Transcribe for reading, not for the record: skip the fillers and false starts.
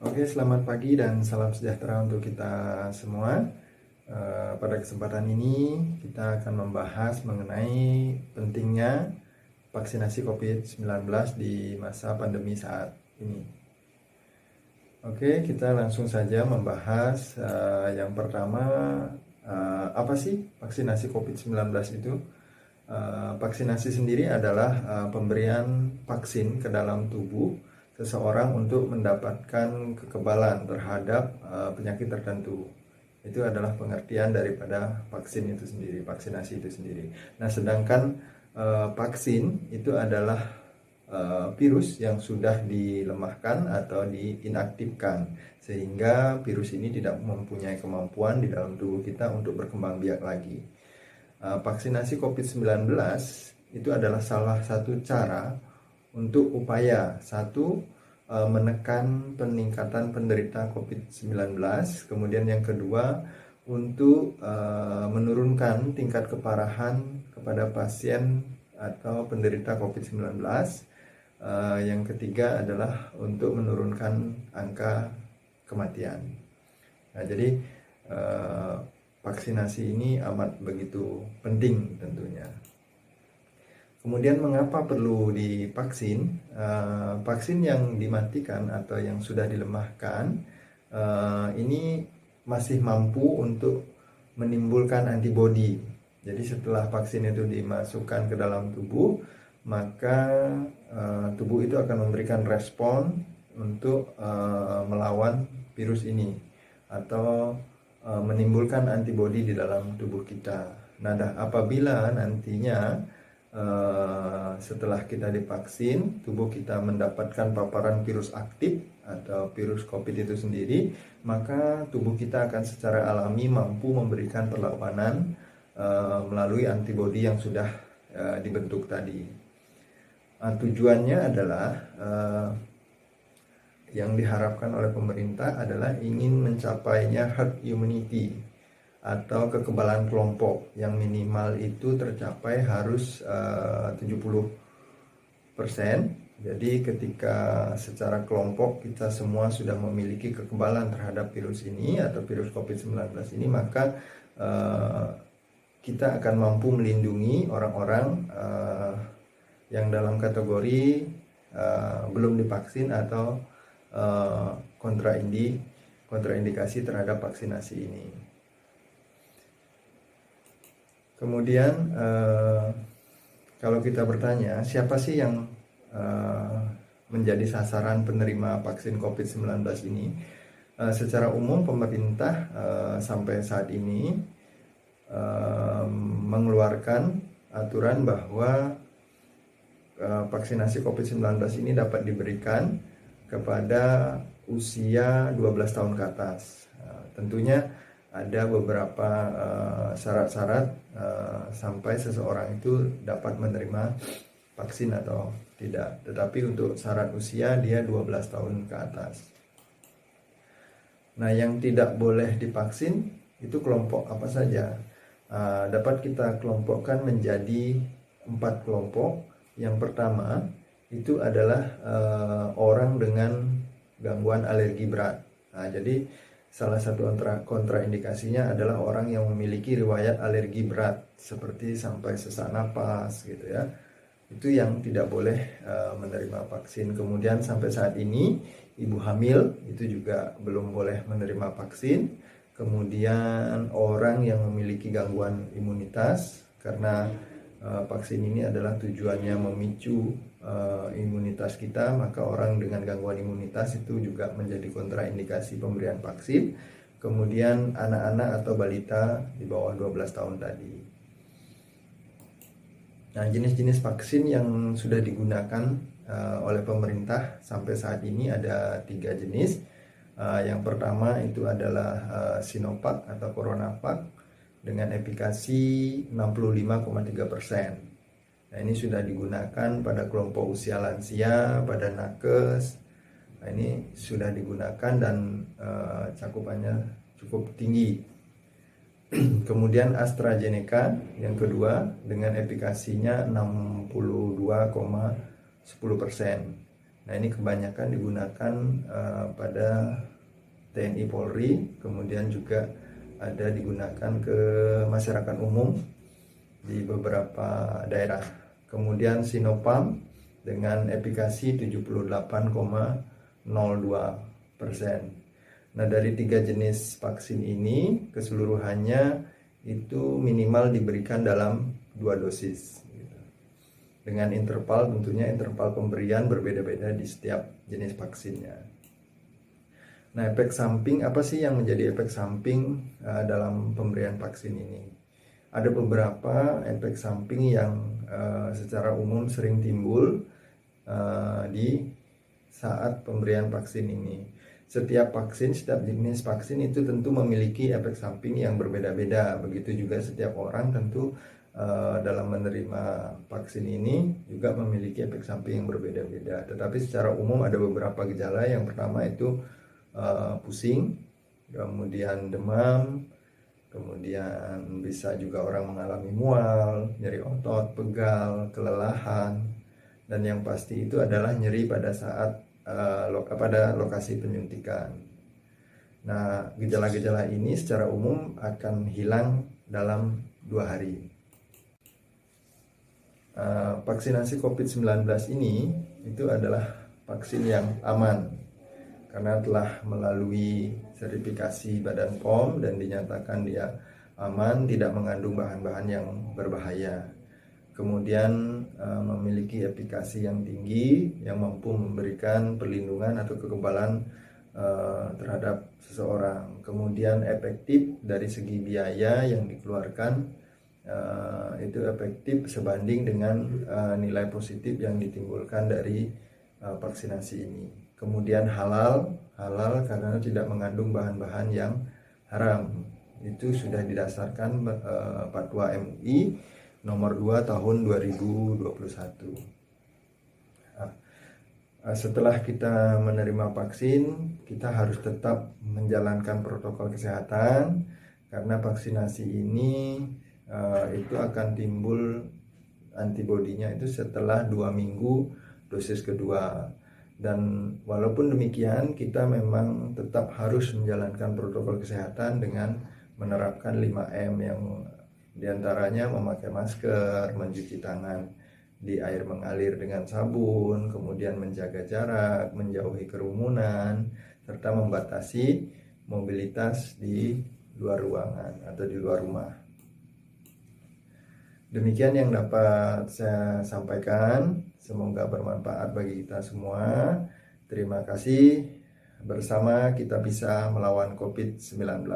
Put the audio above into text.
Oke, selamat pagi dan salam sejahtera untuk kita semua. Pada kesempatan ini kita akan membahas mengenai pentingnya vaksinasi COVID-19 di masa pandemi saat ini. Oke, kita langsung saja membahas yang pertama, apa sih vaksinasi COVID-19 itu? Vaksinasi sendiri adalah pemberian vaksin ke dalam tubuh seseorang untuk mendapatkan kekebalan terhadap penyakit tertentu. Itu adalah pengertian daripada vaksin itu sendiri, vaksinasi itu sendiri. Nah, sedangkan vaksin itu adalah virus yang sudah dilemahkan atau diinaktifkan, sehingga virus ini tidak mempunyai kemampuan di dalam tubuh kita untuk berkembang biak lagi. Vaksinasi COVID-19 itu adalah salah satu cara untuk upaya menekan peningkatan penderita COVID-19, kemudian yang kedua untuk menurunkan tingkat keparahan kepada pasien atau penderita COVID-19, yang ketiga adalah untuk menurunkan angka kematian. Nah, jadi vaksinasi ini amat begitu penting tentunya. Kemudian mengapa perlu divaksin? Vaksin yang dimatikan atau yang sudah dilemahkan ini masih mampu untuk menimbulkan antibodi. Jadi setelah vaksin itu dimasukkan ke dalam tubuh, maka tubuh itu akan memberikan respon untuk melawan virus ini atau menimbulkan antibodi di dalam tubuh kita. Nah, apabila nantinya setelah kita divaksin, tubuh kita mendapatkan paparan virus aktif atau virus COVID itu sendiri, maka tubuh kita akan secara alami mampu memberikan perlawanan melalui antibodi yang sudah dibentuk tadi. Tujuannya adalah yang diharapkan oleh pemerintah adalah ingin mencapainya herd immunity atau kekebalan kelompok yang minimal itu tercapai harus 70%. Jadi ketika secara kelompok kita semua sudah memiliki kekebalan terhadap virus ini atau virus COVID-19 ini, maka kita akan mampu melindungi orang-orang yang dalam kategori belum divaksin atau kontraindikasi terhadap vaksinasi ini. Kemudian kalau kita bertanya siapa sih yang menjadi sasaran penerima vaksin COVID-19 ini, secara umum pemerintah sampai saat ini mengeluarkan aturan bahwa vaksinasi COVID-19 ini dapat diberikan kepada usia 12 tahun ke atas. Tentunya ada beberapa syarat-syarat sampai seseorang itu dapat menerima vaksin atau tidak. Tetapi untuk syarat usia dia 12 tahun ke atas. Nah, yang tidak boleh divaksin itu kelompok apa saja? Dapat kita kelompokkan menjadi 4 kelompok. Yang pertama itu adalah orang dengan gangguan alergi berat. Nah, jadi salah satu kontraindikasinya adalah orang yang memiliki riwayat alergi berat seperti sampai sesak napas gitu ya. Itu yang tidak boleh menerima vaksin. Kemudian sampai saat ini ibu hamil itu juga belum boleh menerima vaksin. Kemudian orang yang memiliki gangguan imunitas, karena vaksin ini adalah tujuannya memicu imunitas kita, maka orang dengan gangguan imunitas itu juga menjadi kontraindikasi pemberian vaksin. Kemudian anak-anak atau balita di bawah 12 tahun tadi. Nah, jenis-jenis vaksin yang sudah digunakan oleh pemerintah sampai saat ini ada 3 jenis. Yang pertama itu adalah Sinovac atau CoronaVac dengan efikasi 65,3%. Nah, ini sudah digunakan pada kelompok usia lansia, pada nakes. Nah, ini sudah digunakan dan cakupannya cukup tinggi. Kemudian AstraZeneca yang kedua dengan efikasinya 62,10%. Nah, ini kebanyakan digunakan pada TNI Polri, kemudian juga ada digunakan ke masyarakat umum di beberapa daerah. Kemudian Sinopharm dengan efikasi 78,02%. Nah, dari 3 jenis vaksin ini keseluruhannya itu minimal diberikan dalam 2 dosis. Dengan interval, tentunya interval pemberian berbeda-beda di setiap jenis vaksinnya. Nah, efek samping apa sih yang menjadi efek samping dalam pemberian vaksin ini? Ada beberapa efek samping yang secara umum sering timbul di saat pemberian vaksin ini. Setiap jenis vaksin itu tentu memiliki efek samping yang berbeda-beda. Begitu juga setiap orang tentu dalam menerima vaksin ini juga memiliki efek samping yang berbeda-beda. Tetapi secara umum ada beberapa gejala. Yang pertama itu pusing, kemudian demam, kemudian bisa juga orang mengalami mual, nyeri otot, pegal, kelelahan, dan yang pasti itu adalah nyeri pada saat pada lokasi penyuntikan. Nah, gejala-gejala ini secara umum akan hilang dalam 2 hari. Vaksinasi COVID-19 ini itu adalah vaksin yang aman karena telah melalui verifikasi Badan POM dan dinyatakan dia aman, tidak mengandung bahan-bahan yang berbahaya. Kemudian memiliki efikasi yang tinggi yang mampu memberikan perlindungan atau kekebalan terhadap seseorang. Kemudian efektif dari segi biaya yang dikeluarkan, itu efektif sebanding dengan nilai positif yang ditimbulkan dari vaksinasi ini. Kemudian halal karena tidak mengandung bahan-bahan yang haram. Itu sudah didasarkan Fatwa MUI nomor 2 tahun 2021. Setelah kita menerima vaksin, kita harus tetap menjalankan protokol kesehatan karena vaksinasi ini itu akan timbul antibodinya itu setelah 2 minggu dosis kedua. Dan walaupun demikian, kita memang tetap harus menjalankan protokol kesehatan dengan menerapkan 5M yang diantaranya memakai masker, mencuci tangan di air mengalir dengan sabun, kemudian menjaga jarak, menjauhi kerumunan, serta membatasi mobilitas di luar ruangan atau di luar rumah. Demikian yang dapat saya sampaikan. Semoga bermanfaat bagi kita semua. Terima kasih. Bersama kita bisa melawan COVID-19.